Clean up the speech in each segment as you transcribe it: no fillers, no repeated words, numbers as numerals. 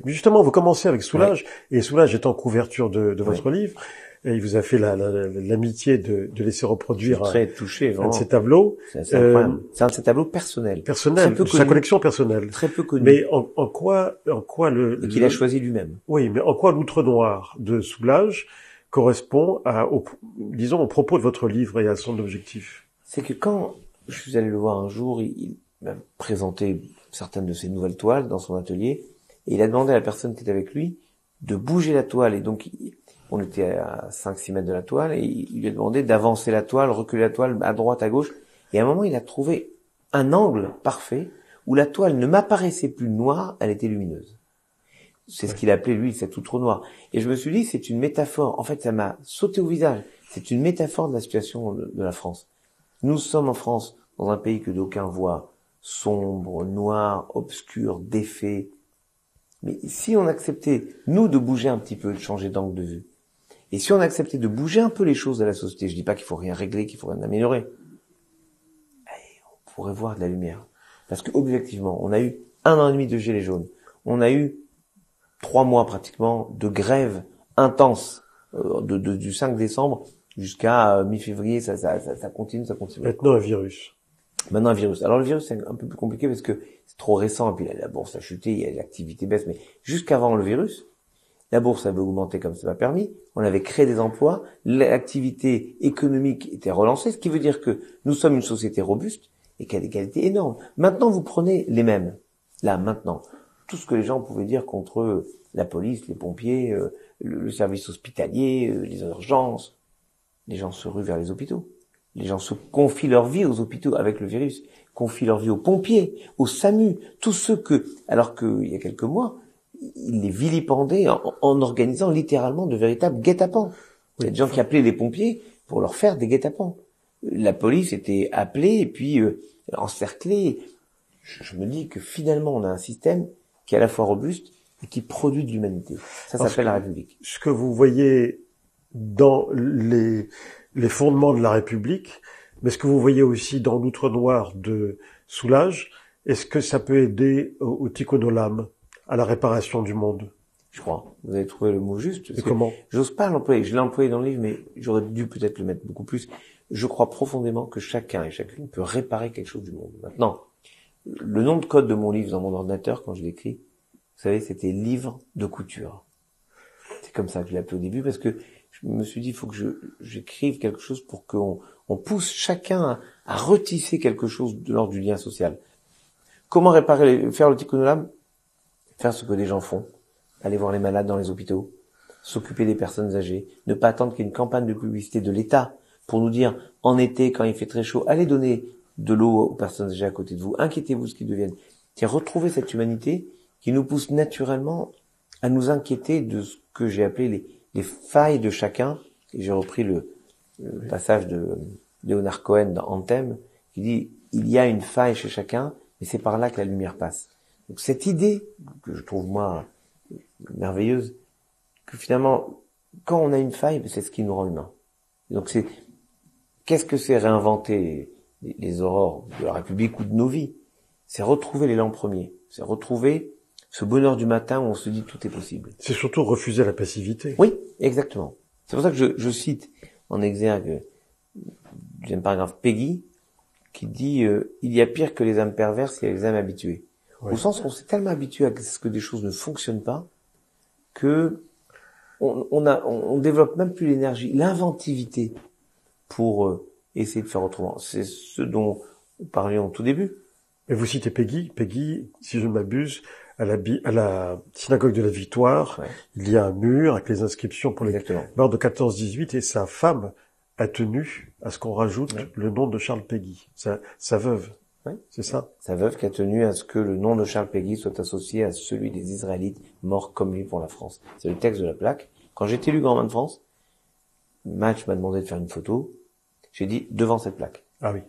Justement, vous commencez avec Soulages, et Soulages est en couverture de votre livre, et il vous a fait l'amitié de laisser reproduire Je suis très touché, un de ses tableaux. C'est incroyable. C'est un de ses tableaux personnels. Personnel, sa collection personnelle. Très peu connu. Mais en quoi et qu'il a choisi lui-même. Oui, mais en quoi l'outre noir de Soulages correspond disons, au propos de votre livre et à son objectif? C'est que quand je suis allé le voir un jour, il m'a présenté certaines de ses nouvelles toiles dans son atelier, et il a demandé à la personne qui était avec lui de bouger la toile. Et donc, on était à 5-6 mètres de la toile, et il lui a demandé d'avancer la toile, reculer la toile à droite, à gauche. Et à un moment, il a trouvé un angle parfait où la toile ne m'apparaissait plus noire, elle était lumineuse. C'est ce qu'il appelait, lui, cet outre noir. Et je me suis dit, c'est une métaphore. En fait, ça m'a sauté au visage. C'est une métaphore de la situation de la France. Nous sommes en France, dans un pays que d'aucuns voient sombre, noir, obscur, défait. Mais si on acceptait, nous, de bouger un petit peu, de changer d'angle de vue, et si on acceptait de bouger un peu les choses de la société, je dis pas qu'il faut rien régler, qu'il faut rien améliorer, on pourrait voir de la lumière. Parce que, objectivement, on a eu 1 an et demi de gilets jaunes. On a eu 3 mois pratiquement de grève intense, du 5 décembre jusqu'à mi-février, ça continue. Maintenant un virus. Alors le virus, c'est un peu plus compliqué parce que c'est trop récent, et puis la bourse a chuté, il y a l'activité baisse, mais jusqu'avant le virus, la bourse avait augmenté comme ça m'a permis, on avait créé des emplois, l'activité économique était relancée, ce qui veut dire que nous sommes une société robuste et qui a des qualités énormes. Maintenant, vous prenez les mêmes. Là, maintenant, tout ce que les gens pouvaient dire contre la police, les pompiers, le service hospitalier, les urgences, les gens se ruent vers les hôpitaux. Les gens se confient leur vie aux hôpitaux avec le virus, confient leur vie aux pompiers, aux SAMU, tous ceux alors qu'il y a quelques mois, ils les vilipendaient en organisant littéralement de véritables guet-apens. Il y a des gens qui appelaient les pompiers pour leur faire des guet-apens. La police était appelée et puis encerclée. Je me dis que finalement on a un système qui est à la fois robuste et qui produit de l'humanité. Ça s'appelle la République. Ce que vous voyez dans les fondements de la République, mais ce que vous voyez aussi dans l'outre noir de Soulages, est-ce que ça peut aider au tikkun olam, à la réparation du monde? Je crois. Vous avez trouvé le mot juste. Et comment? J'ose pas l'employer. Je l'ai employé dans le livre, mais j'aurais dû peut-être le mettre beaucoup plus. Je crois profondément que chacun et chacune peut réparer quelque chose du monde. Maintenant, le nom de code de mon livre dans mon ordinateur, quand je l'écris, vous savez, c'était livre de couture. C'est comme ça que je l'ai appelé au début, parce que je me suis dit, il faut que j'écrive quelque chose pour qu'on pousse chacun à retisser quelque chose de l'ordre du lien social. Comment faire le tikkun olam? Faire ce que les gens font. Aller voir les malades dans les hôpitaux. S'occuper des personnes âgées. Ne pas attendre qu'il y ait une campagne de publicité de l'État pour nous dire, en été, quand il fait très chaud, allez donner de l'eau aux personnes âgées à côté de vous. Inquiétez-vous de ce qu'ils deviennent. C'est retrouver cette humanité qui nous pousse naturellement à nous inquiéter de ce que j'ai appelé les failles de chacun. Et j'ai repris le passage de Leonard Cohen dans Anthem, qui dit, il y a une faille chez chacun, et c'est par là que la lumière passe. Donc cette idée, que je trouve moi merveilleuse, que finalement, quand on a une faille, c'est ce qui nous rend humains. Donc qu'est-ce que c'est réinventer les aurores de la République ou de nos vies? C'est retrouver l'élan premier. C'est retrouver ce bonheur du matin où on se dit tout est possible. C'est surtout refuser la passivité. Oui, exactement. C'est pour ça que je cite en exergue deuxième paragraphe Peggy, qui dit il y a pire que les âmes perverses, il y a les âmes habituées. Oui. Au sens où on s'est tellement habitué à ce que des choses ne fonctionnent pas que on développe même plus l'énergie, l'inventivité pour essayer de faire autrement. C'est ce dont nous parlions au tout début. Et vous citez Peggy. Peggy, si je ne m'abuse, à la synagogue de la Victoire, il y a un mur avec les inscriptions pour les morts de 14-18 et sa femme a tenu à ce qu'on rajoute le nom de Charles Péguy, sa veuve. Oui. C'est ça? Sa veuve qui a tenu à ce que le nom de Charles Péguy soit associé à celui des Israélites morts comme lui pour la France. C'est le texte de la plaque. Quand j'ai été élu grand main de France, Match m'a demandé de faire une photo. J'ai dit devant cette plaque. Ah oui.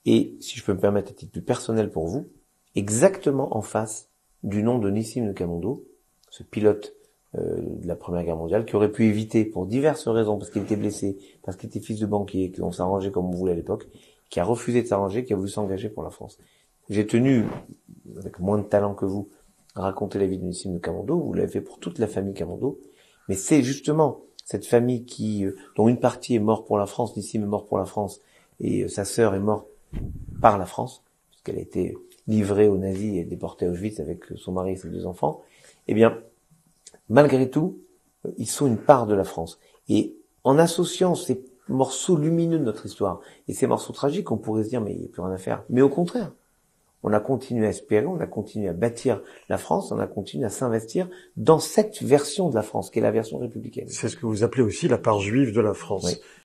Et si je peux me permettre à titre plus personnel pour vous, exactement en face du nom de Nissim de Camondo, ce pilote de la Première Guerre mondiale, qui aurait pu éviter pour diverses raisons, parce qu'il était blessé, parce qu'il était fils de banquier, qu'on s'arrangeait comme on voulait à l'époque, qui a refusé de s'arranger, qui a voulu s'engager pour la France. J'ai tenu, avec moins de talent que vous, raconter la vie de Nissim de Camondo, vous l'avez fait pour toute la famille Camondo, mais c'est justement cette famille dont une partie est morte pour la France, Nissim est mort pour la France, et sa sœur est morte par la France, puisqu'elle a été livrée aux nazis et déportée à Auschwitz avec son mari et ses 2 enfants. Eh bien, malgré tout, ils sont une part de la France. Et en associant ces morceaux lumineux de notre histoire et ces morceaux tragiques, on pourrait se dire mais il n'y a plus rien à faire. Mais au contraire, on a continué à espérer, on a continué à bâtir la France, on a continué à s'investir dans cette version de la France, qui est la version républicaine. C'est ce que vous appelez aussi la part juive de la France. Oui.